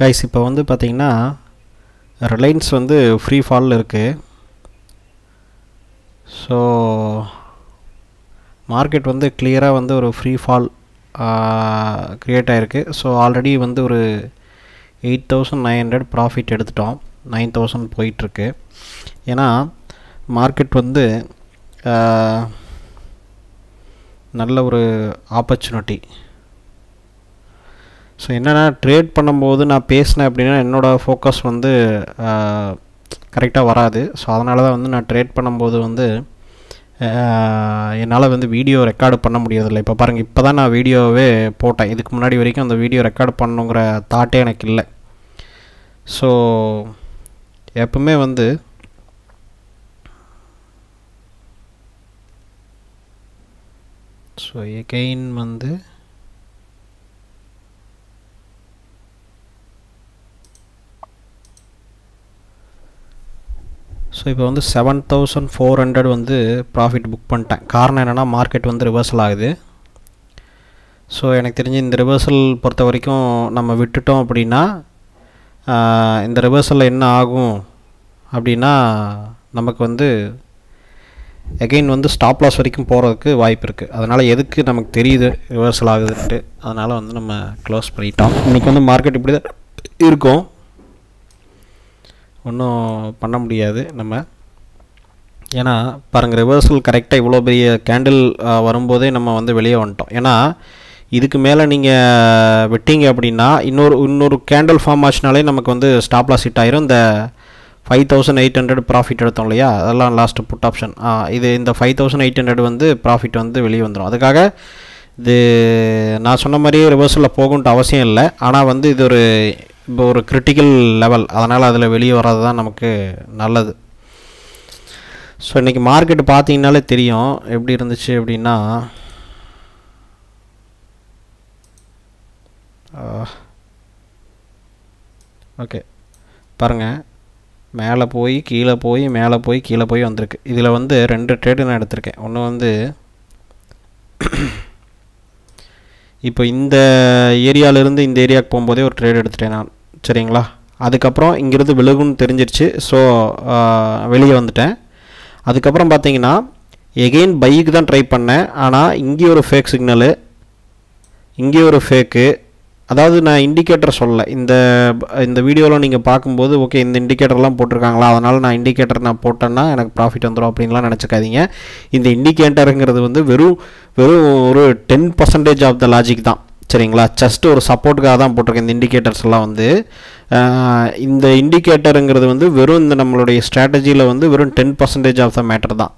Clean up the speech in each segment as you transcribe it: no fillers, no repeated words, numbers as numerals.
Guys இப்போ வந்து பார்த்தீங்கன்னா ரிலையன்ஸ் வந்து ஃப்ரீ ஃபாலில் இருக்குது. ஸோ மார்க்கெட் வந்து கிளியராக வந்து ஒரு ஃப்ரீ ஃபால் க்ரியேட் ஆகிருக்கு. ஸோ ஆல்ரெடி வந்து ஒரு 8,900 ப்ராஃபிட் எடுத்துட்டோம். 9,000 போயிட்டுருக்கு. ஏன்னா மார்க்கெட் வந்து நல்ல ஒரு ஆப்பர்ச்சுனிட்டி. ஸோ என்னென்னா ட்ரேட் பண்ணும்போது நான் பேசினேன் அப்படின்னா என்னோடய ஃபோக்கஸ் வந்து கரெக்டாக வராது. ஸோ அதனால தான் வந்து நான் ட்ரேட் பண்ணும்போது வந்து என்னால் வந்து வீடியோ ரெக்கார்டு பண்ண முடியறதில்லை. இப்போ பாருங்கள், இப்போ தான் நான் வீடியோவே போட்டேன். இதுக்கு முன்னாடி வரைக்கும் அந்த வீடியோ ரெக்கார்டு பண்ணணுங்கிற தாட்டே எனக்கு இல்லை. ஸோ எப்பவுமே வந்து ஸோ எகெயின் வந்து ஸோ இப்போ வந்து 7,400 வந்து ப்ராஃபிட் புக் பண்ணிட்டேன். காரணம் என்னென்னா மார்க்கெட் வந்து ரிவர்சல் ஆகுது. ஸோ எனக்கு தெரிஞ்சு இந்த ரிவர்சல் பொறுத்த வரைக்கும் நம்ம விட்டுட்டோம் அப்படின்னா இந்த ரிவர்சலில் என்ன ஆகும் அப்படின்னா நமக்கு வந்து எகெயின் வந்து ஸ்டாப் லாஸ் வரைக்கும் போகிறதுக்கு வாய்ப்பு இருக்குது. அதனால் எதுக்கு நமக்கு தெரியுது ரிவர்சல் ஆகுதுன்ட்டு, அதனால் வந்து நம்ம க்ளோஸ் பண்ணிட்டோம். இன்றைக்கி வந்து மார்க்கெட் இப்படி தான் இருக்கும், ஒன்றும் பண்ண முடியாது நம்ம. ஏன்னா பாருங்கள், ரிவர்சல் கரெக்டாக இவ்வளோ பெரிய கேண்டில் வரும்போதே நம்ம வந்து வெளியே வந்துட்டோம். ஏன்னா இதுக்கு மேலே நீங்கள் விட்டீங்க அப்படின்னா இன்னொரு கேண்டில் ஃபார்ம் ஆச்சுனாலே நமக்கு வந்து ஸ்டாப் லாஸ் ஹிட் ஆயிரும். இந்த 5,800 ப்ராஃபிட் எடுத்தோம் இல்லையா, அதெல்லாம் லாஸ்ட்டு புட் ஆப்ஷன். இது இந்த 5,800 வந்து ப்ராஃபிட் வந்து வெளியே வந்துடும். அதுக்காக இது நான் சொன்ன மாதிரியே ரிவர்சலில் போகும்ட்டு அவசியம் இல்லை. ஆனால் வந்து இது இப்போ ஒரு கிரிட்டிக்கல் லெவல், அதனால் அதில் வெளியே வர்றது தான் நமக்கு நல்லது. ஸோ இன்றைக்கி மார்க்கெட் பார்த்தீங்கன்னாலே தெரியும் எப்படி இருந்துச்சு அப்படின்னா, ஓகே பாருங்கள், மேலே போய் கீழே போய் மேலே போய் கீழே போய் வந்திருக்கு. இதில் வந்து 2 ட்ரேடு நான் எடுத்திருக்கேன். ஒன்று வந்து இப்போ இந்த ஏரியாவிலேருந்து இந்த ஏரியாவுக்கு போகும்போதே ஒரு ட்ரேட் எடுத்துட்டேன் நான், சரிங்களா. அதுக்கப்புறம் இங்கேருந்து விலகுன்னு தெரிஞ்சிருச்சு. ஸோ வெளியே வந்துட்டேன். அதுக்கப்புறம் பார்த்தீங்கன்னா எகெயின் பைக்கு தான் ட்ரை பண்ணேன். ஆனால் இங்கே ஒரு ஃபேக் சிக்னலு, இங்கே ஒரு ஃபேக்கு. அதாவது நான் இண்டிகேட்டர் சொல்லலை. இந்த வீடியோவில் நீங்கள் பார்க்கும்போது ஓகே இந்த இண்டிகேட்டர்லாம் போட்டிருக்காங்களா, அதனால் நான் இண்டிகேட்டர் நான் போட்டேன்னா எனக்கு ப்ராஃபிட் வந்துடும் அப்படின்லாம் நினச்சிக்காதீங்க. இந்த இண்டிகேட்டருங்கிறது வந்து வெறும் ஒரு 10% ஆஃப் த லாஜிக் தான், சரிங்களா. ஜஸ்ட் ஒரு சப்போர்ட்டுக்காக தான் போட்டிருக்கேன். இந்த இண்டிகேட்டர்ஸ் எல்லாம் வந்து இந்த இண்டிகேட்டருங்கிறது வந்து வெறும் இந்த நம்மளுடைய ஸ்ட்ராட்டஜியில் வந்து வெறும் 10% ஆஃப் த மேட்டர் தான்.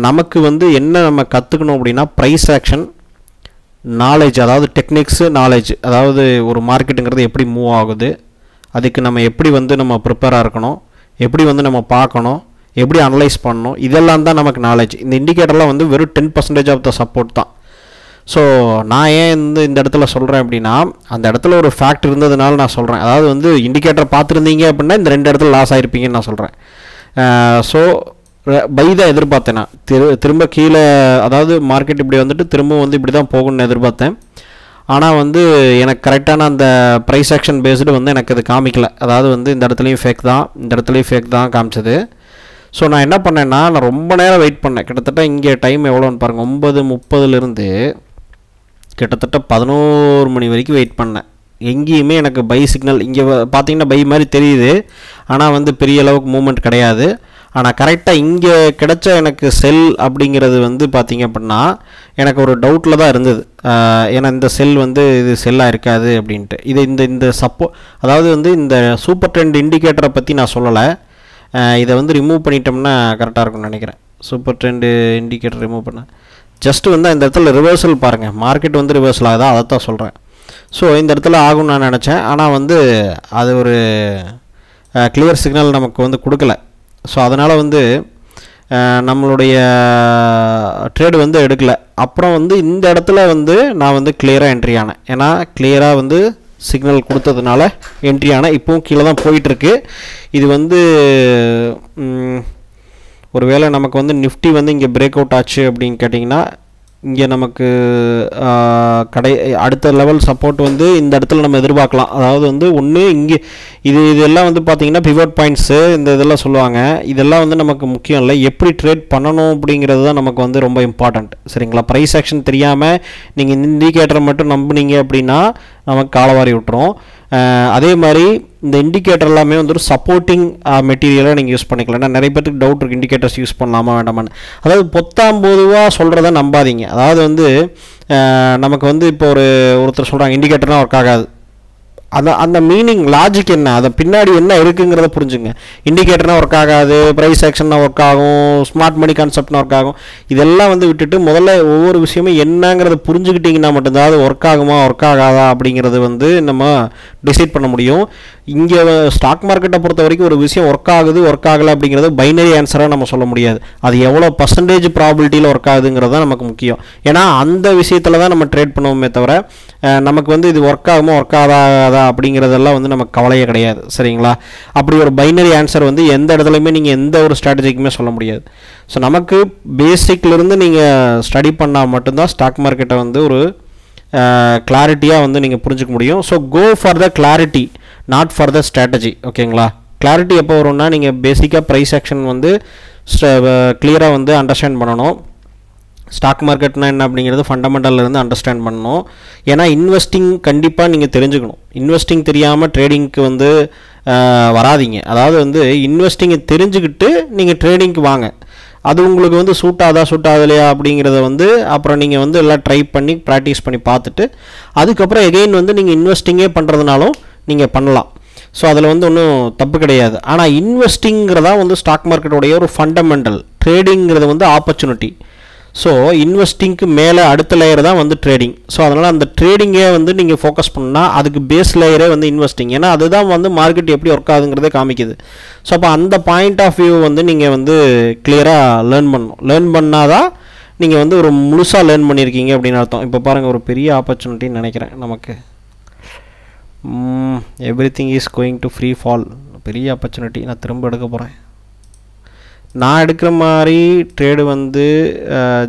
நமக்கு வந்து என்ன நம்ம கற்றுக்கணும் அப்படின்னா ப்ரைஸ் ஆக்ஷன் நாலேஜ், அதாவது டெக்னிக்ஸு நாலேஜ், அதாவது ஒரு மார்க்கெட்டுங்கிறது எப்படி மூவ் ஆகுது, அதுக்கு நம்ம எப்படி வந்து நம்ம ப்ரிப்பேராக இருக்கணும், எப்படி வந்து நம்ம பார்க்கணும், எப்படி அனலைஸ் பண்ணணும், இதெல்லாம் தான் நமக்கு நாலேஜ். இந்த இண்டிகேட்டர்லாம் வந்து வெறும் 10% ஆஃப் த சப்போர்ட் தான். ஸோ நான் ஏன் இந்த இடத்துல சொல்கிறேன் அப்படின்னா, அந்த இடத்துல ஒரு ஃபேக்ட் இருந்ததுனால நான் சொல்கிறேன். அதாவது வந்து இண்டிகேட்டர் பார்த்துருந்தீங்க அப்படின்னா இந்த 2 இடத்துல லாஸ் ஆகிருப்பீங்கன்னு நான் சொல்கிறேன். ஸோ பை தான் எதிர்பார்த்தேன் நான். திரும்ப கீழே, அதாவது மார்க்கெட் இப்படி வந்துட்டு திரும்பவும் வந்து இப்படி தான் போகணும்னு எதிர்பார்த்தேன். ஆனால் வந்து எனக்கு கரெக்டான அந்த ப்ரைஸ் ஆக்ஷன் பேஸ்டு வந்து எனக்கு அது காமிக்கல. அதாவது வந்து இந்த இடத்துலையும் ஃபேக் தான், இந்த இடத்துலையும் ஃபேக் தான் காமிச்சது. ஸோ நான் என்ன பண்ணேன்னா, நான் ரொம்ப நேரம் வெயிட் பண்ணேன். கிட்டத்தட்ட இங்கே டைம் எவ்வளோன்னு பாருங்கள், 9:30 கிட்டத்தட்ட 11 மணி வரைக்கும் வெயிட் பண்ணேன். எங்கேயுமே எனக்கு பை சிக்னல், இங்கே பார்த்தீங்கன்னா பை மாதிரி தெரியுது, ஆனால் வந்து பெரிய அளவுக்கு மூவ்மெண்ட் கிடையாது. ஆனால் கரெக்டாக இங்கே கிடைச்ச எனக்கு செல் அப்படிங்கிறது வந்து பார்த்திங்க அப்படின்னா எனக்கு ஒரு டவுட்டில் தான் இருந்தது. ஏன்னா இந்த செல் வந்து இது செல்லாக இருக்காது அப்படின்ட்டு. இது இந்த அதாவது வந்து இந்த சூப்பர் ட்ரெண்ட் இண்டிகேட்டரை பற்றி நான் சொல்லலை. இதை வந்து ரிமூவ் பண்ணிட்டோம்னா கரெக்டாக இருக்கும்னு நினைக்கிறேன். சூப்பர் ட்ரெண்டு இண்டிகேட்டர் ரிமூவ் பண்ண ஜஸ்ட்டு வந்து இந்த இடத்துல ரிவர்சல் பாருங்கள், மார்க்கெட் வந்து ரிவர்சல் ஆகுதா, அதை தான் சொல்கிறேன். ஸோ இந்த இடத்துல ஆகும்னு நான் நினச்சேன். ஆனால் வந்து அது ஒரு கிளியர் சிக்னல் நமக்கு வந்து கொடுக்கல. ஸோ அதனால் வந்து நம்மளுடைய ட்ரேடு வந்து எடுக்கலை. அப்புறம் வந்து இந்த இடத்துல வந்து நான் வந்து கிளியராக என்ட்ரி ஆனேன். ஏன்னா கிளியராக வந்து சிக்னல் கொடுத்ததுனால என்ட்ரி ஆனேன். இப்போவும் கீழே தான் போயிட்டுருக்கு. இது வந்து ஒருவேளை நமக்கு வந்து நிஃப்டி வந்து இங்கே பிரேக் அவுட் ஆச்சு அப்படின்னு கேட்டிங்கன்னா இங்கே நமக்கு அடுத்த லெவல் சப்போர்ட் வந்து இந்த இடத்துல நம்ம எதிர்பார்க்கலாம். அதாவது வந்து ஒன்று இங்கே இதெல்லாம் வந்து பார்த்திங்கன்னா பிவட் பாயிண்ட்ஸு இந்த இதெல்லாம் சொல்லுவாங்க. இதெல்லாம் வந்து நமக்கு முக்கியம் இல்லை, எப்படி ட்ரேட் பண்ணணும் அப்படிங்கிறது தான் நமக்கு வந்து ரொம்ப இம்பார்ட்டண்ட். சரிங்களா? ப்ரைஸ் ஆக்ஷன் தெரியாமல் நீங்கள் இந்த இண்டிகேட்டரை மட்டும் நம்புனீங்க அப்படின்னா நமக்கு காலவாரி விட்டுரும். அதே மாதிரி இந்த இண்டிகேட்டர் எல்லாமே வந்து ஒரு சப்போர்ட்டிங் மெட்டீரியலாக நீங்கள் யூஸ் பண்ணிக்கலாம். ஏன்னா நிறைய பேருக்கு டவுட் இருக்குது, இண்டிகேட்டர்ஸ் யூஸ் பண்ணலாமா வேண்டாமான்னு. அதாவது பொத்தாம்பொதுவாக சொல்கிறத நம்பாதீங்க. அதாவது வந்து நமக்கு வந்து இப்போ ஒருத்தர் சொல்கிறாங்க இண்டிகேட்டர்னால் ஒர்க் ஆகாது. அந்த மீனிங் லாஜிக் என்ன, அதை பின்னாடி என்ன இருக்குங்கிறத புரிஞ்சுங்க. இண்டிகேட்டர்னால் ஒர்க் ஆகாது, ப்ரைஸ் ஆக்ஷன்னா ஒர்க் ஆகும், ஸ்மார்ட் மணி கான்செப்ட்னா ஒர்க் ஆகும். இதெல்லாம் வந்து விட்டுட்டு முதல்ல ஒவ்வொரு விஷயமும் என்னங்கிறத புரிஞ்சுக்கிட்டிங்கன்னா மட்டும்தான் அது ஒர்க் ஆகுமா ஒர்க் ஆகாதா அப்படிங்கிறது வந்து நம்ம டிசைட் பண்ண முடியும். இங்கே ஸ்டாக் மார்க்கெட்டை பொறுத்த வரைக்கும் ஒரு விஷயம் ஒர்க் ஆகுது ஒர்க் ஆகலை அப்படிங்கிறது பைனரி ஆன்சராக நம்ம சொல்ல முடியாது. அது எவ்வளோ பர்சன்டேஜ் ப்ராபிலிட்டியில் ஒர்க் ஆகுதுங்கிறது தான் நமக்கு முக்கியம். ஏன்னா அந்த விஷயத்தில் தான் நம்ம ட்ரேட் பண்ணுவோமே தவிர நமக்கு வந்து இது ஒர்க் ஆகுமா ஒர்க் ஆகாதா அப்படிங்கிறதெல்லாம் வந்து நமக்கு கவலையே கிடையாது. சரிங்களா? அப்படி ஒரு பைனரி ஆன்சர் வந்து எந்த இடத்துலையுமே நீங்கள் எந்த ஒரு ஸ்ட்ராட்டஜிக்குமே சொல்ல முடியாது. ஸோ நமக்கு பேசிக்லேருந்து நீங்கள் ஸ்டடி பண்ணால் மட்டும்தான் ஸ்டாக் மார்க்கெட்டை வந்து ஒரு கிளாரிட்டியாக வந்து நீங்கள் புரிஞ்சுக்க முடியும். So go for the clarity, not for the strategy. ஓகேங்களா? கிளாரிட்டி எப்போ வரும்னா நீங்கள் பேசிக்காக ப்ரைஸ் ஆக்ஷன் வந்து கிளியராக வந்து அண்டர்ஸ்டாண்ட் பண்ணணும். ஸ்டாக் மார்க்கெட்னா என்ன அப்படிங்கிறது ஃபண்டமெண்டல்லேருந்து அண்டர்ஸ்டாண்ட் பண்ணணும். ஏன்னா இன்வெஸ்டிங் கண்டிப்பாக நீங்கள் தெரிஞ்சுக்கணும். இன்வெஸ்டிங் தெரியாமல் ட்ரேடிங்க்கு வந்து வராதிங்க. அதாவது வந்து இன்வெஸ்டிங்கை தெரிஞ்சுக்கிட்டு நீங்கள் ட்ரேடிங்க்கு வாங்க. அது உங்களுக்கு வந்து சூட் ஆகலையா அப்படிங்கிறத வந்து அப்புறம் நீங்கள் வந்து எல்லாம் ட்ரை பண்ணி ப்ராக்டிஸ் பண்ணி பார்த்துட்டு அதுக்கப்புறம் எகெயின் வந்து நீங்கள் இன்வெஸ்டிங்கே பண்ணுறதுனாலும் நீங்கள் பண்ணலாம். ஸோ அதில் வந்து ஒன்றும் தப்பு கிடையாது. ஆனால் இன்வெஸ்டிங்கிறதா வந்து ஸ்டாக் மார்க்கெட்டோடைய ஒரு ஃபண்டமெண்டல், ட்ரேடிங்கிறது வந்து ஆப்பர்ச்சுனிட்டி. ஸோ இன்வெஸ்டிங்க்கு மேலே அடுத்த லேயர் தான் வந்து ட்ரேடிங். ஸோ அதனால் அந்த ட்ரேடிங்கை வந்து நீங்கள் ஃபோக்கஸ் பண்ணால் அதுக்கு பேஸ் லேயரே வந்து இன்வெஸ்டிங். ஏன்னா அதுதான் வந்து மார்க்கெட் எப்படி ஒர்க் ஆகுதுங்கிறதே காமிக்குது. ஸோ அப்போ அந்த பாயிண்ட் ஆஃப் வியூ வந்து நீங்கள் வந்து கிளியராக லேர்ன் பண்ணணும். லேர்ன் பண்ணால் தான் நீங்கள் வந்து ஒரு முழுசாக லேர்ன் பண்ணியிருக்கீங்க அப்படின்னு அர்த்தம். இப்போ பாருங்கள், ஒரு பெரிய ஆப்பர்ச்சுனிட்டின்னு நினைக்கிறேன் நமக்கு. Everything is going to free fall. பெரிய ஆப்பர்ச்சுனிட்டி. நான் திரும்ப எடுக்க போகிறேன். நான் எடுக்கிற மாதிரி ட்ரேடு வந்து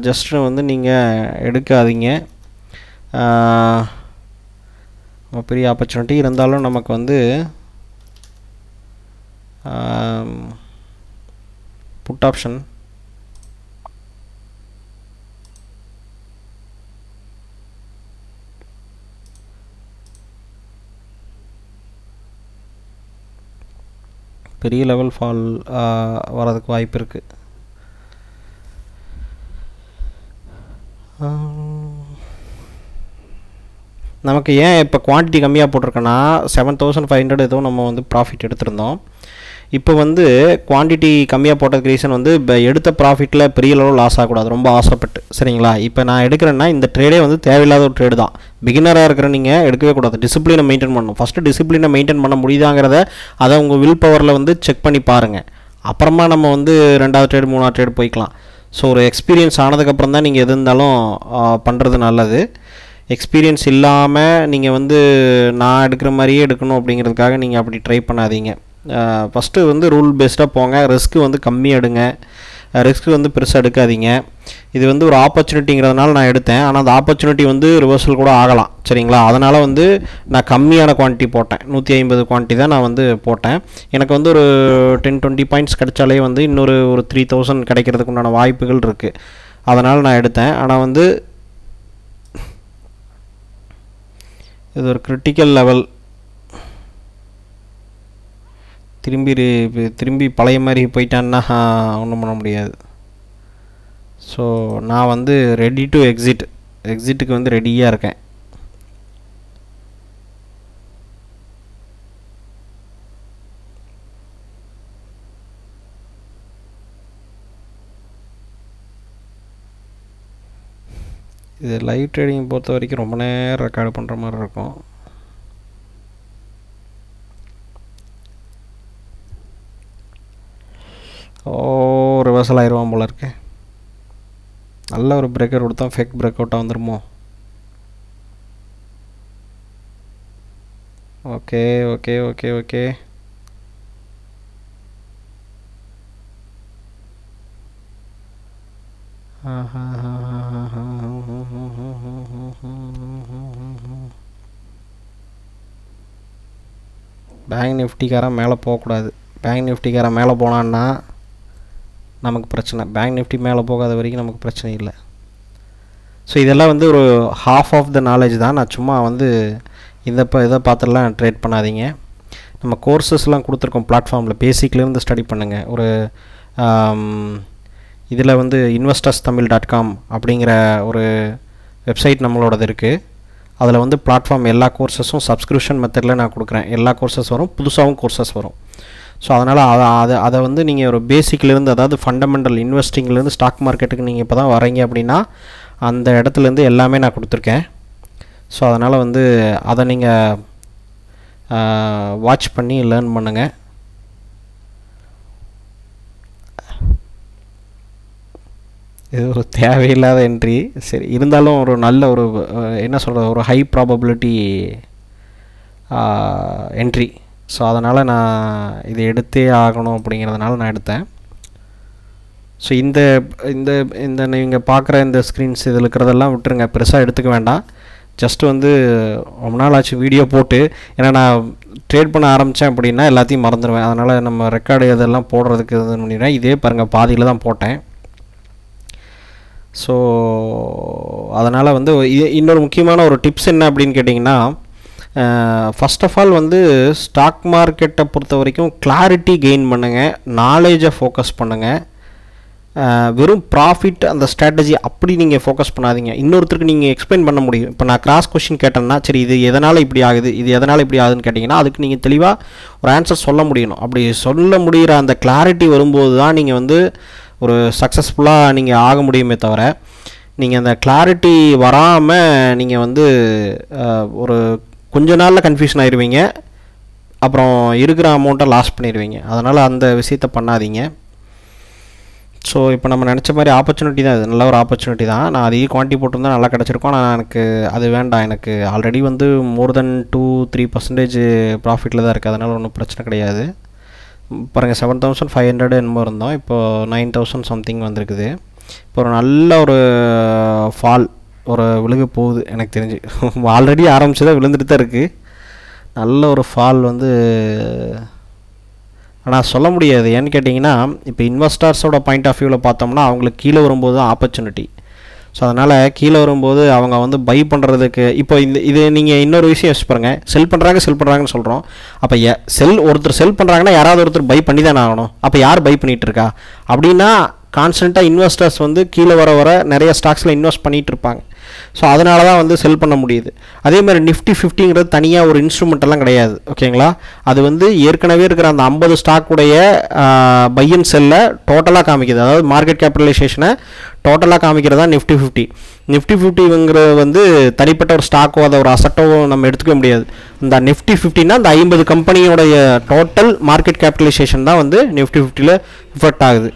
ஜஸ்ட்டு வந்து நீங்கள் எடுக்காதீங்க. பெரிய ஆப்பர்ச்சுனிட்டி இருந்தாலும் நமக்கு வந்து புட் ஆப்ஷன் பெரிய லெவல் ஃபால் வரதுக்கு வாய்ப்பு இருக்குது. நமக்கு ஏன் இப்போ குவான்டிட்டி கம்மியாக போட்டிருக்கேன்னா 7500 ஏதோ நம்ம வந்து ப்ராஃபிட் எடுத்திருந்தோம். இப்போ வந்து குவான்டிட்டி கம்மியாக போட்டதுக்கு ரீசன் வந்து இப்போ எடுத்த ப்ராஃபிட்டில் பெரிய அளவு லாஸ் ஆகக்கூடாது, ரொம்ப ஆசைப்பட்டு. சரிங்களா? இப்போ நான் எடுக்கிறேன்னா இந்த ட்ரேடே வந்து தேவையில்லாத ஒரு ட்ரேடு தான். பிகினராக இருக்கிற நீங்கள் எடுக்கவே கூடாது. டிசிப்ளினை மெயின்டைன் பண்ணணும். ஃபஸ்ட்டு டிசிப்ளினை மெயின்டைன் பண்ண முடியுதாங்கிறத அதை உங்கள் வில் பவரில் வந்து செக் பண்ணி பாருங்கள். அப்புறமா நம்ம வந்து 2வது ட்ரேடு 3வது ட்ரேடு போய்க்கலாம். ஸோ ஒரு எக்ஸ்பீரியன்ஸ் ஆனதுக்கப்புறம் தான் நீங்கள் எது இருந்தாலும் பண்ணுறது நல்லது. எக்ஸ்பீரியன்ஸ் இல்லாமல் நீங்கள் வந்து நான் எடுக்கிற மாதிரியே எடுக்கணும் அப்படிங்கிறதுக்காக நீங்கள் அப்படி ட்ரை பண்ணாதீங்க. ஃபஸ்ட்டு வந்து ரூல் பேஸ்டாக போங்க. ரிஸ்க்கு வந்து கம்மியாக எடுங்க, ரிஸ்க்கு வந்து பெருசாக எடுக்காதீங்க. இது வந்து ஒரு ஆப்பர்ச்சுனிட்டிங்கிறதுனால நான் எடுத்தேன். ஆனால் அந்த ஆப்பர்ச்சுனிட்டி வந்து ரிவர்சல் கூட ஆகலாம். சரிங்களா? அதனால் வந்து நான் கம்மியான குவான்டிட்டி போட்டேன். 150 குவான்டிட்டி தான் நான் வந்து போட்டேன். எனக்கு வந்து ஒரு 10-20 பாயிண்ட்ஸ் கிடைச்சாலே வந்து இன்னொரு 3000 கிடைக்கிறதுக்கு உண்டான வாய்ப்புகள் இருக்குது. அதனால் நான் எடுத்தேன். ஆனால் வந்து இது ஒரு கிரிட்டிக்கல் லெவல். திரும்பி பழைய மாதிரி போயிட்டான்னா ஒன்றும் பண்ண முடியாது. ஸோ நான் வந்து ரெடி டு எக்ஸிட்டுக்கு வந்து ரெடியாக இருக்கேன். இது லைவ் ட்ரேடிங் பொறுத்த வரைக்கும் ரொம்ப நேரம் ரெக்கார்டு பண்ணுற மாதிரி இருக்கும். ரிவர்சல் ஆயிடுவான் போல இருக்கு. நல்ல ஒரு பிரேக்கர் கொடுத்தா ஃபேக் பிரேக் அவுட்டாக வந்துடுமோ? Okay okay okay okay bank நிஃப்டிக்காரன் மேலே போகக்கூடாது. பேங்க் நிஃப்டிக்காரன் மேலே போனான்னா நமக்கு பிரச்சனை. பேங்க் நிஃப்டி மேலே போகாத வரைக்கும் நமக்கு பிரச்சனை இல்லை. ஸோ இதெல்லாம் வந்து ஒரு ஹாஃப் ஆஃப் த நாலேஜ் தான். நான் சும்மா வந்து இதை பார்த்துலாம் ட்ரேட் பண்ணாதீங்க. நம்ம கோர்சஸ்லாம் கொடுத்துருக்கோம் பிளாட்ஃபார்மில். பேசிக்லேருந்து ஸ்டடி பண்ணுங்கள். ஒரு இதில் வந்து investors.tamil.com அப்படிங்கிற ஒரு வெப்சைட் நம்மளோடது இருக்குது. அதில் வந்து பிளாட்ஃபார்ம் எல்லா கோர்சஸும் சப்ஸ்கிரிப்ஷன் மெத்தடில் நான் கொடுக்குறேன். எல்லா கோர்சஸ் வரும், புதுசாகவும் கோர்சஸ் வரும். ஸோ அதனால் அதை வந்து நீங்கள் ஒரு பேசிக்லேருந்து, அதாவது ஃபண்டமெண்டல் இன்வெஸ்டிங்லேருந்து ஸ்டாக் மார்க்கெட்டுக்கு நீங்கள் இப்போ தான் வரீங்க அப்படின்னா அந்த இடத்துலேருந்து எல்லாமே நான் கொடுத்துருக்கேன். ஸோ அதனால் வந்து அதை நீங்கள் வாட்ச் பண்ணி லேர்ன் பண்ணுங்கள். இது ஒரு தேவையில்லாத என்ட்ரி. சரி, இருந்தாலும் ஒரு நல்ல ஒரு என்ன சொல்கிறது, ஒரு ஹை ப்ராபபிலிட்டி என்ட்ரி. ஸோ அதனால் நான் இதை எடுத்தே ஆகணும் அப்படிங்கிறதுனால நான் எடுத்தேன். ஸோ இந்த இந்த இந்த நீங்கள் பார்க்குற இந்த ஸ்க்ரீன்ஸ் இதில் இருக்கிறதெல்லாம் விட்டுருங்க, பெருசாக எடுத்துக்க வேண்டாம். ஜஸ்ட்டு வந்து ரொம்ப நாள் ஆச்சு வீடியோ போட்டு. ஏன்னா நான் ட்ரேட் பண்ண ஆரம்பித்தேன் அப்படின்னா எல்லாத்தையும் மறந்துடுவேன். அதனால் நம்ம ரெக்கார்டு இதெல்லாம் போடுறதுக்கு இது பண்ணிடுறேன். இதே பாருங்கள், பாதியில் தான் போட்டேன். ஸோ அதனால் வந்து இன்னொரு முக்கியமான ஒரு டிப்ஸ் என்ன அப்படின்னு கேட்டிங்கன்னா, ஃபஸ்ட் ஆஃப் ஆல் வந்து ஸ்டாக் மார்க்கெட்டை பொறுத்த வரைக்கும் கிளாரிட்டி கெயின் பண்ணுங்கள், நாலேஜை ஃபோக்கஸ் பண்ணுங்கள். வெறும் ப்ராஃபிட் அந்த ஸ்ட்ராட்டஜி அப்படி நீங்கள் ஃபோக்கஸ் பண்ணாதீங்க. இன்னொருத்தருக்கு நீங்கள் எக்ஸ்பிளைன் பண்ண முடியும். இப்போ நான் கிராஸ் கொஸ்டின் கேட்டேன்னா, சரி இது எதனால் இப்படி ஆகுது, இது எதனால் இப்படி ஆகுதுன்னு கேட்டிங்கன்னா அதுக்கு நீங்கள் தெளிவாக ஒரு ஆன்சர் சொல்ல முடியணும். அப்படி சொல்ல முடிகிற அந்த கிளாரிட்டி வரும்போது தான் நீங்கள் வந்து ஒரு சக்ஸஸ்ஃபுல்லாக நீங்கள் ஆக முடியுமே தவிர, நீங்கள் அந்த கிளாரிட்டி வராமல் நீங்கள் வந்து ஒரு கொஞ்ச நாளில் கன்ஃபியூஷன் ஆயிடுவீங்க, அப்புறம் இருக்கிற அமௌண்ட்டை லாஸ் பண்ணிடுவீங்க. அதனால் அந்த விஷயத்தை பண்ணாதீங்க. ஸோ இப்போ நம்ம நினச்ச மாதிரி ஆப்பர்ச்சுனிட்டி தான், இது நல்ல ஒரு ஆப்பர்ச்சுனிட்டி தான். நான் அதையும் குவான்டிட்டி போட்டிருந்தா நல்லா கிடச்சிருக்கோம். ஆனால் எனக்கு அது வேண்டாம். எனக்கு ஆல்ரெடி வந்து மோர் தென் 2-3% ப்ராஃபிட்டில் தான் இருக்குது. அதனால் ஒன்றும் பிரச்சனை கிடையாது. பாருங்கள், 7,500 என்னமோ இருந்தோம், இப்போது 9,000 சம்திங் வந்திருக்குது. இப்போ ஒரு நல்ல ஒரு ஃபால், ஒரு விழுக போகுது எனக்கு தெரிஞ்சு. ஆல்ரெடி ஆரம்பிச்சதாக விழுந்துட்டு தான் இருக்குது. நல்ல ஒரு ஃபால் வந்து, ஆனால் சொல்ல முடியாது. ஏன்னு கேட்டிங்கன்னா, இப்போ இன்வெஸ்டர்ஸோட பாயிண்ட் ஆஃப் வியூவில் பார்த்தோம்னா அவங்களுக்கு கீழே வரும்போது தான் ஆப்பர்ச்சுனிட்டி. ஸோ அதனால் கீழே வரும்போது அவங்க வந்து பை பண்ணுறதுக்கு, இப்போ இது நீங்கள் இன்னொரு விஷயம் யோசிச்சு பாருங்கள். செல் பண்ணுறாங்கன்னு சொல்கிறோம். அப்போ ஒருத்தர் செல் பண்ணுறாங்கன்னா யாராவது ஒருத்தர் பை பண்ணி தானே ஆகணும். அப்போ யார் பை பண்ணிகிட்டு இருக்கா அப்படின்னா, கான்ஸ்டண்ட்டாக இன்வெஸ்டர்ஸ் வந்து கீழே வர நிறைய ஸ்டாக்ஸில் இன்வெஸ்ட் பண்ணிகிட்டு இருப்பாங்க. ஸோ அதனால தான் வந்து செல் பண்ண முடியுது. அதே மாதிரி நிஃப்டி 50ங்கிறது தனியாக ஒரு இன்ஸ்ட்ருமெண்ட்டெல்லாம் கிடையாது, ஓகேங்களா. அது வந்து ஏற்கனவே இருக்கிற அந்த 50 ஸ்டாக்குடைய பை அண்ட் செல்லை டோட்டலாக காமிக்குது. அதாவது மார்க்கெட் கேபிட்டலைசேஷனை டோட்டலாக காமிக்கிறதா நிஃப்டி 50. நிஃப்டி 50ங்கிறது வந்து தனிப்பட்ட ஒரு ஸ்டாக்கோ அதை ஒரு அசட்டோ நம்ம எடுத்துக்க முடியாது. இந்த நிஃப்டி 50னா அந்த 50 கம்பெனியோடைய டோட்டல் மார்க்கெட் கேபிட்டலைசேஷன் தான் வந்து நிஃப்டி 50ல் எஃபெக்ட் ஆகுது.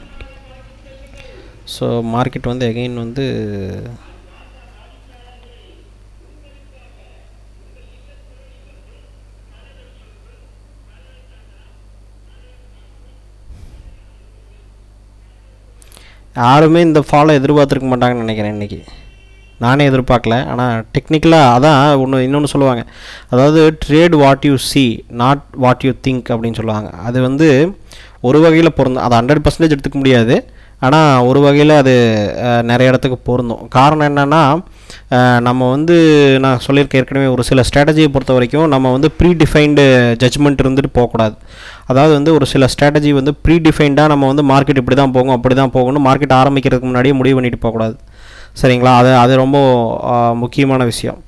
ஸோ மார்க்கெட் வந்து எகைன் வந்து யாருமே இந்த ஃபாலோ எதிர்பார்த்துருக்க மாட்டாங்கன்னு நினைக்கிறேன். இன்றைக்கி நானே எதிர்பார்க்கல. ஆனால் டெக்னிக்கலாக அதான் இன்னொன்று சொல்லுவாங்க, அதாவது trade what you see not what you think அப்படின்னு சொல்லுவாங்க. அது வந்து ஒரு வகையில் பொருந்தும். அதை 100% எடுத்துக்க முடியாது. ஆனால் ஒரு வகையில் அது நிறைய இடத்துக்கு பொருந்தும். காரணம் என்னென்னா, நம்ம வந்து நான் சொல்லியிருக்கேன் ஏற்கனவே, ஒரு சில ஸ்ட்ராட்டஜியை பொறுத்த வரைக்கும் நம்ம வந்து ப்ரீ டிஃபைன்டு ஜட்ஜ்மெண்ட் இருந்துட்டு போகக்கூடாது. அதாவது வந்து ஒரு சில ஸ்ட்ராட்டஜி வந்து ப்ரீ டிஃபைன்டாக நம்ம வந்து மார்க்கெட் இப்படி தான் போகும் அப்படி தான் போகணும், மார்க்கெட் ஆரம்பிக்கிறதுக்கு முன்னாடியே முடிவு பண்ணிட்டு போகக்கூடாது, சரிங்களா. அது ரொம்ப முக்கியமான விஷயம்.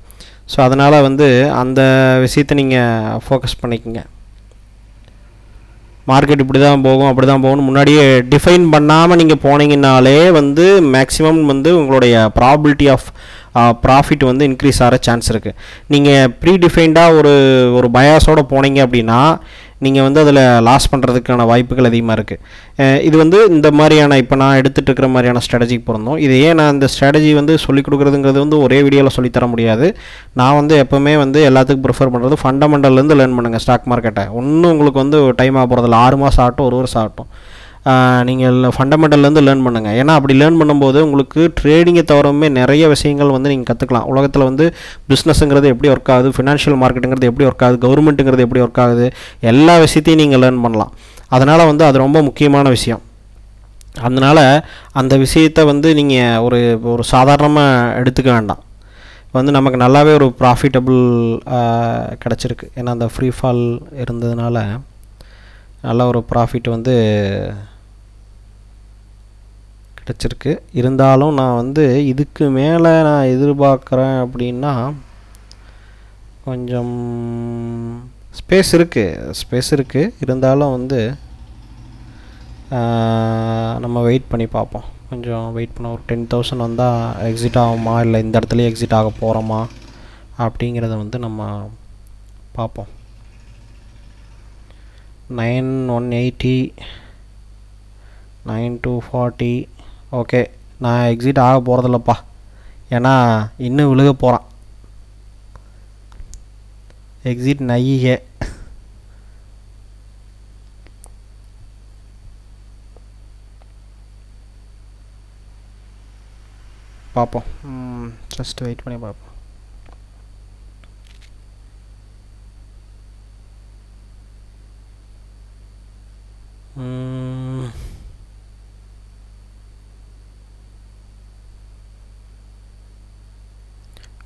ஸோ அதனால் வந்து அந்த விஷயத்தை நீங்கள் ஃபோக்கஸ் பண்ணிக்கோங்க. மார்க்கெட் இப்படி தான் போகும் அப்படி தான் போகணும் முன்னாடியே டிஃபைன் பண்ணாமல் நீங்கள் போனீங்கன்னாலே வந்து மேக்ஸிமம் வந்து உங்களுடைய ப்ராபிலிட்டி ஆஃப் ப்ராஃபிட் வந்து இன்க்ரீஸ் ஆகிற சான்ஸ் இருக்குது. நீங்கள் ப்ரீ டிஃபைன்டாக ஒரு பயாஸோடு போனீங்க அப்படின்னா நீங்கள் வந்து அதில் லாஸ் பண்ணுறதுக்கான வாய்ப்புகள் அதிகமாக இருக்குது. இது வந்து இந்த மாதிரியான இப்போ நான் எடுத்துகிட்டு இருக்கிற மாதிரியான ஸ்ட்ராட்டஜிக்கு பொருந்தோம். இது ஏன் நான் இந்த ஸ்ட்ராட்டஜி வந்து சொல்லிக் கொடுக்குறதுங்கிறது வந்து ஒரே வீடியோவில் சொல்லித்தர முடியாது. நான் வந்து எப்போவுமே வந்து எல்லாத்துக்கும் ப்ரிஃபர் பண்ணுறது ஃபண்டமெண்டல்லேருந்து லேர்ன் பண்ணுங்கள் ஸ்டாக் மார்க்கெட்டை. ஒன்றும் உங்களுக்கு வந்து டைம் ஆக போகிறதில்ல. 6 மாதம் ஆகட்டும், 1 வருஷம் ஆகட்டும். நீங்கள் ஃபண்டமெண்டல்லேருந்து லேர்ன் பண்ணுங்கள். ஏன்னா அப்படி லேர்ன் பண்ணும்போது உங்களுக்கு ட்ரேடிங்கை தவிரமே நிறைய விஷயங்கள் வந்து நீங்கள் கற்றுக்கலாம். உலகத்தில் வந்து பிஸ்னஸ்ங்கிறது எப்படி ஒர்க் ஆகுது, ஃபினான்ஷியல் மார்க்கெட்டுங்கிறது எப்படி ஒர்க் ஆகுது, கவர்மெண்ட்டுங்கிறது எப்படி ஒர்க் ஆகுது, எல்லா விஷயத்தையும் நீங்கள் லேர்ன் பண்ணலாம். அதனால் வந்து அது ரொம்ப முக்கியமான விஷயம். அதனால் அந்த விஷயத்தை வந்து நீங்கள் ஒரு சாதாரணமாக எடுத்துக்க வேண்டாம். வந்து நமக்கு நல்லாவே ஒரு ப்ராஃபிட்டபிள் கிடச்சிருக்கு. ஏன்னா அந்த ஃப்ரீ ஃபால் இருந்ததுனால நல்ல ஒரு ப்ராஃபிட் வந்து கிடச்சிருக்கு. இருந்தாலும் நான் வந்து இதுக்கு மேலே நான் எதிர்பார்க்குறேன் அப்படின்னா கொஞ்சம் ஸ்பேஸ் இருக்குது. இருந்தாலும் வந்து நம்ம வெயிட் பண்ணி பார்ப்போம். கொஞ்சம் வெயிட் பண்ண ஒரு 10,000 வந்தால் எக்ஸிட் ஆகுமா, இல்லை இந்த இடத்துலையே எக்ஸிட் ஆக போகிறோமா அப்படிங்கிறத வந்து நம்ம பார்ப்போம். 9,180, 9,240. ஓகே, நான் எக்ஸிட் ஆக போகிறதில்லப்பா, ஏன்னா இன்னும் விழுக போகிறான். எக்ஸிட் நையே. பார்ப்போம், ஜஸ்ட் வெயிட் பண்ணி பார்ப்போம்.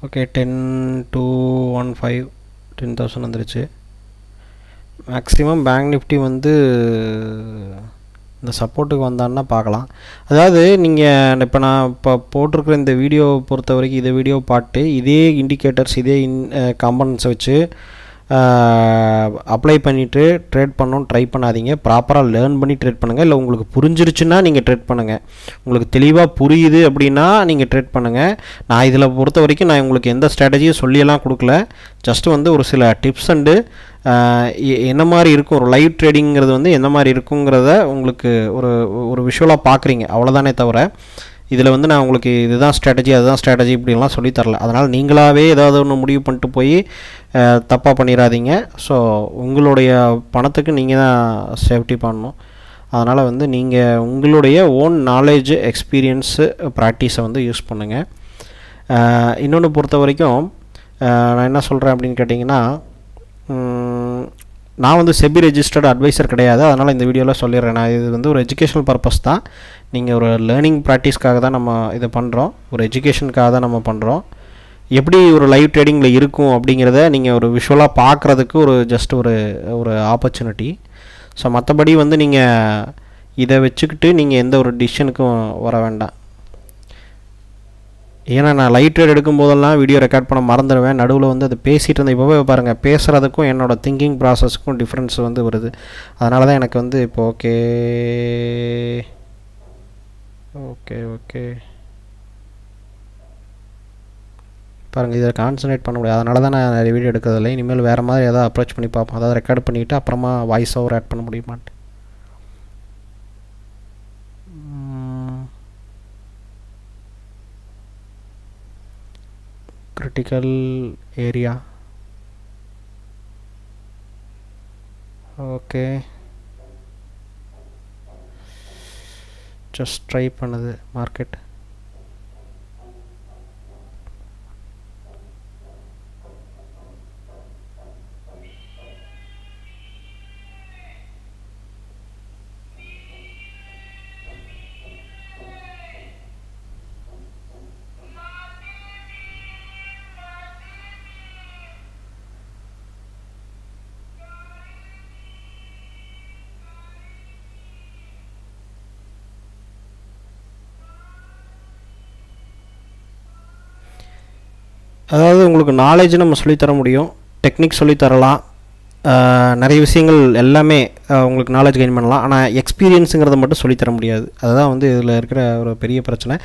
ஓகே, 10,215, 10,000 வந்துருச்சு. மேக்ஸிமம் பேங்க் நிஃப்டி வந்து இந்த சப்போர்ட்டுக்கு வந்தான்னா பார்க்கலாம். அதாவது நீங்கள் இப்போ நான் இப்போ போட்டிருக்கிற இந்த வீடியோவை பொறுத்த வரைக்கும் இந்த வீடியோ பார்த்து இதே இண்டிகேட்டர்ஸ் இதே காம்பனன்ட்ஸை வச்சு அப்ளை பண்ணிவிட்டு ட்ரேட் பண்ணணும்னு ட்ரை பண்ணாதீங்க. ப்ராப்பராக லேர்ன் பண்ணி ட்ரேட் பண்ணுங்கள். இல்லை உங்களுக்கு புரிஞ்சிருச்சுன்னா நீங்கள் ட்ரேட் பண்ணுங்கள். உங்களுக்கு தெளிவாக புரியுது அப்படின்னா நீங்கள் ட்ரேட் பண்ணுங்கள். நான் இதில் பொறுத்த வரைக்கும் நான் உங்களுக்கு எந்த ஸ்ட்ராட்டஜியும் சொல்லியெல்லாம் கொடுக்கல. ஜஸ்ட்டு வந்து ஒரு சில டிப்ஸ் அண்டு என்ன மாதிரி இருக்கும், ஒரு லைவ் ட்ரேடிங்கிறது வந்து என்ன மாதிரி இருக்குங்கிறத உங்களுக்கு ஒரு விஷுவலாக பார்க்குறீங்க, அவ்வளோதானே தவிர இதில் வந்து நான் உங்களுக்கு இதுதான் ஸ்ட்ராட்டஜி அதுதான் ஸ்ட்ராட்டஜி இப்படிலாம் சொல்லித்தரல. அதனால் நீங்களாகவே ஏதாவது ஒன்று முடிவு பண்ணிட்டு போய் தப்பாக பண்ணிடாதீங்க. ஸோ உங்களுடைய பணத்துக்கு நீங்கள் தான் சேஃப்டி பண்ணணும். அதனால் வந்து நீங்கள் உங்களுடைய ஓன் நாலேஜ், எக்ஸ்பீரியன்ஸு, ப்ராக்டிஸை வந்து யூஸ் பண்ணுங்கள். இன்னொன்று பொறுத்த வரைக்கும் நான் என்ன சொல்கிறேன் அப்படின்னு கேட்டிங்கன்னா, நான் வந்து செபி ரெஜிஸ்டர்டு அட்வைசர் கிடையாது. அதனால் இந்த வீடியோவில் சொல்லிடுறேன். நான் இது வந்து ஒரு எஜுகேஷனல் பர்பஸ் தான். நீங்கள் ஒரு லேர்னிங் ப்ராக்டிஸ்க்காக தான் நம்ம இதை பண்ணுறோம், ஒரு எஜுகேஷனுக்காக தான் நம்ம பண்ணுறோம். எப்படி ஒரு லைவ் ட்ரேடிங்கில் இருக்கும் அப்படிங்கிறத நீங்கள் ஒரு விஷுவலாக பார்க்குறதுக்கு ஜஸ்ட் ஒரு ஆப்பர்ச்சுனிட்டி. ஸோ மற்றபடி வந்து நீங்கள் இதை வச்சுக்கிட்டு நீங்கள் எந்த ஒரு டிசிஷனுக்கும் வர வேண்டாம். ஏன்னா நான் லைவ் ட்ரேட் எடுக்கும்போதெல்லாம் வீடியோ ரெக்கார்ட் பண்ண மறந்துடுவேன். நடுவில் வந்து அது பேசிகிட்டு இருந்தேன். இப்போவே பாருங்கள், பேசுகிறதுக்கும் என்னோடய திங்கிங் ப்ராசஸ்க்கும் டிஃப்ரென்ஸ் வந்து வருது. அதனால தான் எனக்கு வந்து இப்போ ஓகே பாருங்கள், இதில் கான்சன்ட்ரேட் பண்ண முடியாது. அதனால தான் நான் நிறைய வீடியோ எடுக்கிறதில்லை. இனிமேல் வேறு மாதிரி எதாவது அப்ரோச் பண்ணி பார்ப்போம். அதாவது ரெக்கார்ட் பண்ணிவிட்டு அப்புறமா வாய்ஸ் ஓவர் ஆட் பண்ண முடியுமான்ட்டு. critical area. Okay, just try பண்ணுது மார்க்கெட். அதாவது உங்களுக்கு நாலேஜ் நம்ம சொல்லித்தர முடியும், டெக்னிக் சொல்லித்தரலாம், நிறைய விஷயங்கள் எல்லாமே உங்களுக்கு நாலேஜ் கெயின் பண்ணலாம். ஆனால் எக்ஸ்பீரியன்ஸுங்கிறத மட்டும் சொல்லித்தர முடியாது. அதுதான் வந்து இதில் இருக்கிற ஒரு பெரிய பிரச்சனை.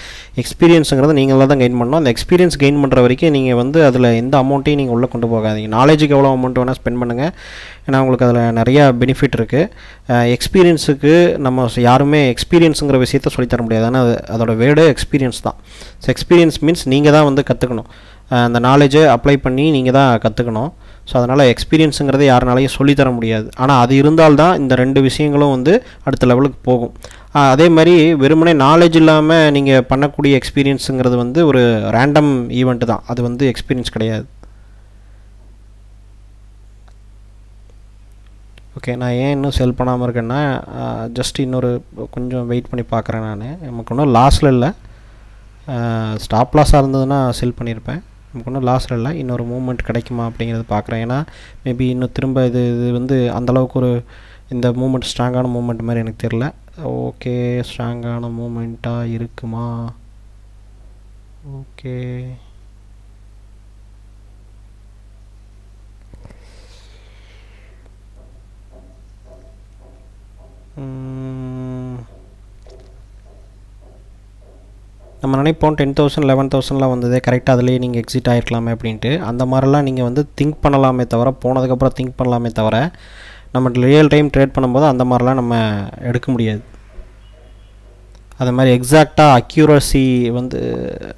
எக்ஸ்பீரியன்ஸுங்கிறத நீங்களாக தான் கெயின் பண்ணணும். அந்த எக்ஸ்பீரியன்ஸ் கெயின் பண்ணுற வரைக்கும் நீங்கள் வந்து அதில் எந்த அமௌண்ட்டையும் நீங்கள் உள்ளே கொண்டு போகாதீங்க. நாலேஜுக்கு எவ்வளோ அமௌண்ட் வேணால் ஸ்பெண்ட் பண்ணுங்கள், ஏன்னா உங்களுக்கு அதில் நிறையா பெனிஃபிட் இருக்குது. எக்ஸ்பீரியன்ஸுக்கு நம்ம யாருமே எக்ஸ்பீரியன்ஸுங்கிற விஷயத்த சொல்லித்தர முடியாது. ஆனால் அதோட வேர்டு எக்ஸ்பீரியன்ஸ் தான். ஸோ எக்ஸ்பீரியன்ஸ் மீன்ஸ் நீங்கள் தான் வந்து கற்றுக்கணும். அந்த நாலேஜை அப்ளை பண்ணி நீங்கள் தான் கற்றுக்கணும். ஸோ அதனால் எக்ஸ்பீரியன்ஸுங்கிறத யாருனாலையும் சொல்லித்தர முடியாது. ஆனால் அது இருந்தால்தான் இந்த 2 விஷயங்களும் வந்து அடுத்த லெவலுக்கு போகும். அதே மாதிரி வெறுமனே நாலேஜ் இல்லாமல் நீங்கள் பண்ணக்கூடிய எக்ஸ்பீரியன்ஸுங்கிறது வந்து ஒரு ரேண்டம் ஈவெண்ட்டு தான், அது வந்து எக்ஸ்பீரியன்ஸ் கிடையாது. ஓகே, நான் ஏன் இன்னும் செல் பண்ணாமல் இருக்கேன்னா ஜஸ்ட் இன்னொரு கொஞ்சம் வெயிட் பண்ணி பார்க்குறேன். நான் நமக்கு ஒன்றும் லாஸில் இல்லை, ஸ்டாப் லாஸாக இருந்ததுன்னா செல் பண்ணியிருப்பேன். நமக்கு ஒன்றும் லாஸில் இல்லை, இன்னொரு மூமெண்ட் கிடைக்குமா அப்படிங்கிறது பார்க்குறேன். ஏன்னா மேபி இன்னும் திரும்ப இது வந்து அந்தளவுக்கு ஒரு இந்த மூமெண்ட் ஸ்ட்ராங்கான மூமெண்ட் மாதிரி எனக்கு தெரில. ஓகே, ஸ்ட்ராங்கான மூமெண்ட்டாக இருக்குமா? ஓகே, நம்ம நினைப்போம் 10,000 11,000லாம் வந்ததே கரெக்டாக, அதிலேயே நீங்கள் எக்ஸிட் ஆகிருக்கலாமே அப்படின்ட்டு. அந்த மாதிரிலாம் நீங்கள் வந்து திங்க் பண்ணலாமே தவிர, போனதுக்கப்புறம் திங்க் பண்ணலாமே தவிர, நம்ம ரியல் டைம் ட்ரேட் பண்ணும்போது அந்த மாதிரிலாம் நம்ம எடுக்க முடியாது. அது மாதிரி எக்ஸாக்டாக அக்யூரசி வந்து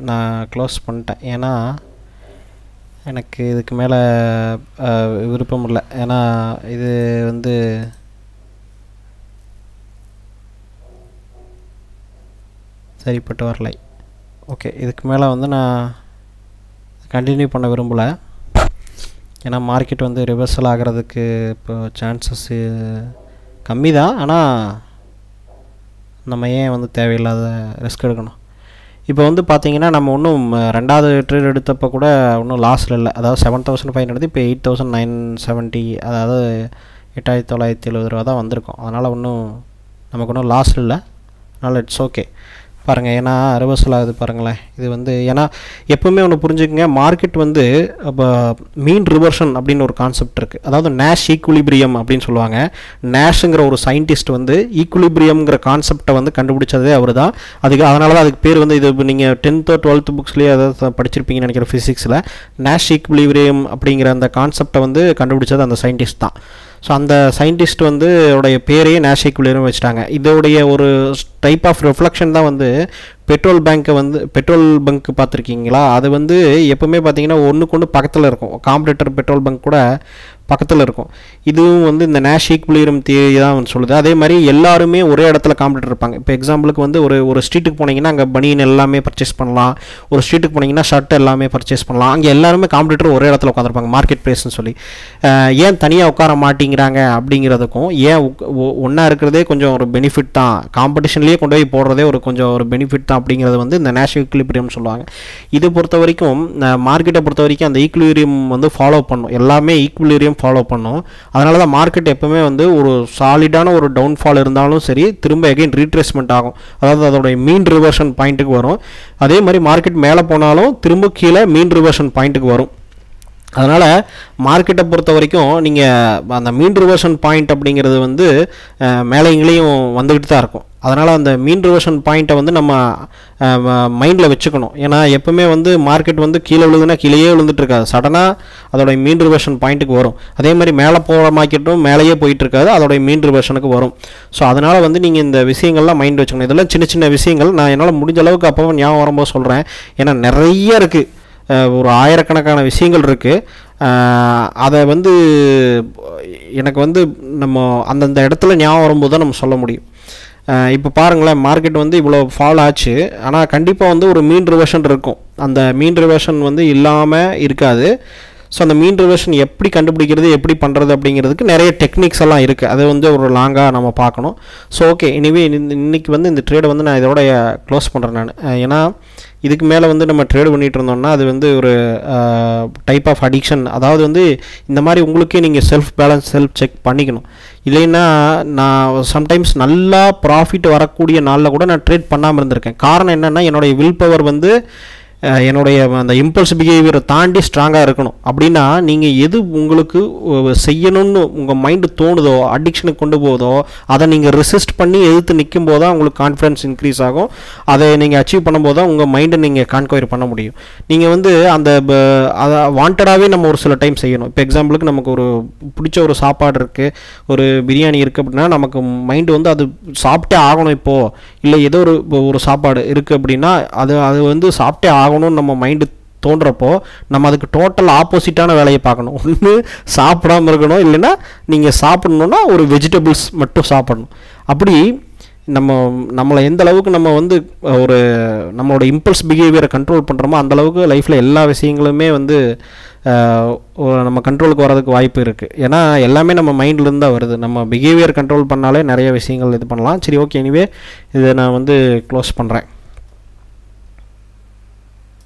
நான் க்ளோஸ் பண்ணிட்டேன். ஏன்னா எனக்கு இதுக்கு மேலே விருப்பம் இல்லை. ஏன்னா இது வந்து சரிப்பட்டு வரலை. ஓகே, இதுக்கு மேலே வந்து நான் கண்டினியூ பண்ண விரும்பலை. ஏன்னா மார்க்கெட் வந்து ரிவர்சல் ஆகிறதுக்கு இப்போ சான்சஸ் கம்மி தான். ஆனால் நம்ம ஏன் வந்து தேவையில்லாத ரிஸ்க் எடுக்கணும்? இப்போ வந்து பார்த்திங்கன்னா நம்ம ஒன்றும் 2வது ட்ரேட் எடுத்தப்போ கூட ஒன்றும் லாஸில் இல்லை. அதாவது 7,500 இப்போ 8,970, அதாவது 8,970 ரூபா தான் வந்திருக்கும். அதனால் ஒன்றும் நமக்கு ஒன்றும் லாஸ் இல்லை. அதனால் இட்ஸ் ஓகே. பாருங்கள், ஏன்னா ரிவர்சல் ஆகுது பாருங்களேன். இது வந்து ஏன்னா எப்போவுமே ஒன்று புரிஞ்சுக்கங்க, மார்க்கெட் வந்து இப்போ மீன் ரிவர்ஷன் அப்படின்னு ஒரு கான்செப்ட் இருக்குது. அதாவது நேஷ் ஈக்குலிபிரியம் அப்படின்னு சொல்லுவாங்க. நேஷுங்கிற ஒரு சயின்டிஸ்ட் வந்து ஈக்குலிபிரியம்ங்கிற கான்செப்டை வந்து கண்டுபிடிச்சதே அவர் தான். அதனால தான் அதுக்கு பேர் வந்து, இது நீங்கள் 10th 12th புக்ஸ்லேயே அதை படிச்சிருப்பீங்கன்னு நினைக்கிறேன், ஃபிசிக்ஸில். நேஷ் ஈக்குலிபிரியம் அப்படிங்கிற அந்த கான்செப்டை வந்து கண்டுபிடிச்சது அந்த சயின்டிஸ்ட் தான். ஸோ அந்த சயின்டிஸ்ட் வந்து உடைய பேரையே நேஷ் ஈக்குலிபிரியம் வச்சுட்டாங்க. இதோடைய ஒரு டைப் ஆஃப் ரிஃப்ளெக்ஷன் தான் வந்து பெட்ரோல் பங்க் பார்த்துருக்கீங்களா? அது வந்து எப்போவுமே பார்த்தீங்கன்னா ஒன்றுக்கு ஒன்று பக்கத்தில் இருக்கும். காம்படிட்டர் பெட்ரோல் பங்க் கூட பக்கத்தில் இருக்கும். இதுவும் வந்து இந்த நேஷ் ஈக்குலிபிரியம் தியரி தான் வந்து சொல்லுது. அதே மாதிரி எல்லாருமே ஒரே இடத்துல காம்படிட்டர் இருப்பாங்க. இப்போ எக்ஸாம்பிளுக்கு வந்து ஒரு ஸ்ட்ரீட்டுக்கு போனீங்கன்னா அங்கே பனியன் எல்லாமே பர்ச்சேஸ் பண்ணலாம். ஒரு ஸ்ட்ரீட்டுக்கு போனீங்கன்னா ஷர்ட் எல்லாமே பர்ச்சேஸ் பண்ணலாம். அங்கே எல்லாருமே காம்படிட்டர் ஒரே இடத்துல உட்காந்துருப்பாங்க, மார்க்கெட் பிளேஸ்னு சொல்லி. ஏன் தனியாக உட்கார மாட்டேங்கிறாங்க அப்படிங்கிறதுக்கும், ஏன் ஒன்றா இருக்கிறதே கொஞ்சம் ஒரு பெனிஃபிட் தான், காம்படிஷன்லேயே கொண்டு போய் போடுறதே கொஞ்சம் ஒரு பெனிஃபிட் தான் அப்படிங்கிறது வந்து இந்த நேஷ் ஈக்குலிபிரியம் சொல்லுவாங்க. இது பொறுத்த வரைக்கும், மார்க்கெட்டை பொறுத்த வரைக்கும் அந்த ஈக்குலிபிரியம் வந்து ஃபாலோ பண்ணும். எல்லாமே ஈக்குலிபிரியம் ஃபாலோ பண்ணும். அதனால தான் மார்க்கெட் எப்பவுமே வந்து ஒரு சாலிடான ஒரு டவுன்ஃபால் இருந்தாலும் சரி, திரும்ப எகைன் ரீட்ரேஸ்மெண்ட் ஆகும். அதாவது அதோடைய மீன் ரிவர்ஷன் பாயிண்ட்டுக்கு வரும். அதே மாதிரி மார்க்கெட் மேலே போனாலும் திரும்ப கீழே மீன் ரிவர்ஷன் பாயிண்ட்டுக்கு வரும். அதனால் மார்க்கெட்டை பொறுத்த வரைக்கும் நீங்கள் அந்த மீன் ரிவர்ஷன் பாயிண்ட் அப்படிங்கிறது வந்து மேலே இங்கேயும் வந்துக்கிட்டு தான் இருக்கும். அதனால் அந்த மீன் ரிவர்ஷன் பாயிண்ட்டை வந்து நம்ம மைண்டில் வச்சுக்கணும். ஏன்னா எப்பவுமே வந்து மார்க்கெட் வந்து கீழே விழுதுன்னா கீழேயே விழுந்துட்டு இருக்காது, சடனாக அதோடைய மீன் ரிவர்ஷன் பாயிண்ட்டுக்கு வரும். அதே மாதிரி மேலே போகிற மார்க்கெட்டும் மேலேயே போயிட்டு இருக்காது, அதோடைய மீன் ரிவர்ஷனுக்கு வரும். ஸோ அதனால் வந்து நீங்கள் இந்த விஷயங்கள்லாம் மைண்ட் வச்சுக்கணும். இதெல்லாம் சின்ன சின்ன விஷயங்கள், நான் என்னால் முடிஞ்ச அளவுக்கு அப்போ ஞாபகம் வரும்போது சொல்கிறேன். ஏன்னா நிறைய இருக்குது, ஒரு ஆயிரக்கணக்கான விஷயங்கள் இருக்குது. அதை வந்து எனக்கு வந்து நம்ம அந்தந்த இடத்துல ஞாபகம் வரும்போது தான் நம்ம சொல்ல முடியும். இப்போ பாருங்களேன், மார்க்கெட் வந்து இவ்வளோ ஃபால் ஆச்சு, ஆனால் கண்டிப்பாக வந்து ஒரு மீன் ரிவர்ஷன் இருக்கும். அந்த மீன் ரிவர்ஷன் வந்து இல்லாமல் இருக்காது. ஸோ அந்த மீன் ரிவர்ஷன் எப்படி கண்டுபிடிக்கிறது, எப்படி பண்ணுறது அப்படிங்கிறதுக்கு நிறைய டெக்னிக்ஸ் எல்லாம் இருக்குது. அது வந்து ஒரு லாங்காக நம்ம பார்க்கணும். ஸோ ஓகே, எனிவே இன்றைக்கி வந்து இந்த ட்ரேடை வந்து நான் இதோட க்ளோஸ் பண்ணுறேன் நான். ஏன்னா இதுக்கு மேலே வந்து நம்ம ட்ரேடு பண்ணிகிட்டு இருந்தோம்னா அது வந்து ஒரு டைப் ஆஃப் அடிக்ஷன். அதாவது வந்து இந்த மாதிரி உங்களுக்கே நீங்கள் செல்ஃப் செக் பண்ணிக்கணும். இல்லைன்னா நான் சம்டைம்ஸ் நல்லா ப்ராஃபிட் வரக்கூடிய நாளில் கூட நான் ட்ரேட் பண்ணாமல் இருந்திருக்கேன். காரணம் என்னென்னா, என்னுடைய வில் பவர் வந்து என்னுடைய அந்த இம்பல்ஸ் பிஹேவியரை தாண்டி ஸ்ட்ராங்காக இருக்கணும். அப்படின்னா நீங்கள் எது உங்களுக்கு செய்யணும்னு உங்கள் மைண்டு தோணுதோ, அடிக்ஷனுக்கு கொண்டு போதோ, அதை நீங்கள் ரெசிஸ்ட் பண்ணி எதிர்த்து நிற்கும் போது தான் உங்களுக்கு கான்ஃபிடன்ஸ் இன்க்ரீஸ் ஆகும். அதை நீங்கள் அச்சீவ் பண்ணும்போது தான் உங்கள் மைண்டை நீங்கள் கான்கொயர் பண்ண முடியும். நீங்கள் வந்து அந்த அதை வாண்டடாகவே நம்ம ஒரு சில டைம் செய்யணும். இப்போ எக்ஸாம்பிளுக்கு நமக்கு ஒரு பிடிச்ச ஒரு சாப்பாடு இருக்குது, ஒரு பிரியாணி இருக்குது அப்படின்னா நமக்கு மைண்டு வந்து அது சாப்பிட்டே ஆகணும். இப்போது இல்லை ஏதோ ஒரு சாப்பாடு இருக்குது அப்படின்னா அது வந்து சாப்பிட்டே ஆகணும்னு நம்ம மைண்டு தோன்றப்போ நம்ம அதுக்கு டோட்டல் ஆப்போசிட்டான வேலையை பார்க்கணும். ஒன்று சாப்பிடாமல் இருக்கணும், இல்லைன்னா நீங்கள் சாப்பிட்ணுன்னா ஒரு வெஜிடபிள்ஸ் மட்டும் சாப்பிடணும். அப்படி நம்மளை எந்த அளவுக்கு நம்ம வந்து ஒரு நம்மளோட இம்பல்ஸ் பிஹேவியரை கண்ட்ரோல் பண்ணுறோமோ அந்தளவுக்கு லைஃப்பில் எல்லா விஷயங்களுமே வந்து நம்ம கண்ட்ரோலுக்கு வரதுக்கு வாய்ப்பு இருக்குது. ஏன்னா எல்லாமே நம்ம மைண்ட்லேருந்து தான் வருது. நம்ம பிஹேவியர் கண்ட்ரோல் பண்ணாலே நிறைய விஷயங்கள் இது பண்ணலாம். சரி, ஓகே, எனிவே இதை நான் வந்து க்ளோஸ் பண்ணுறேன்.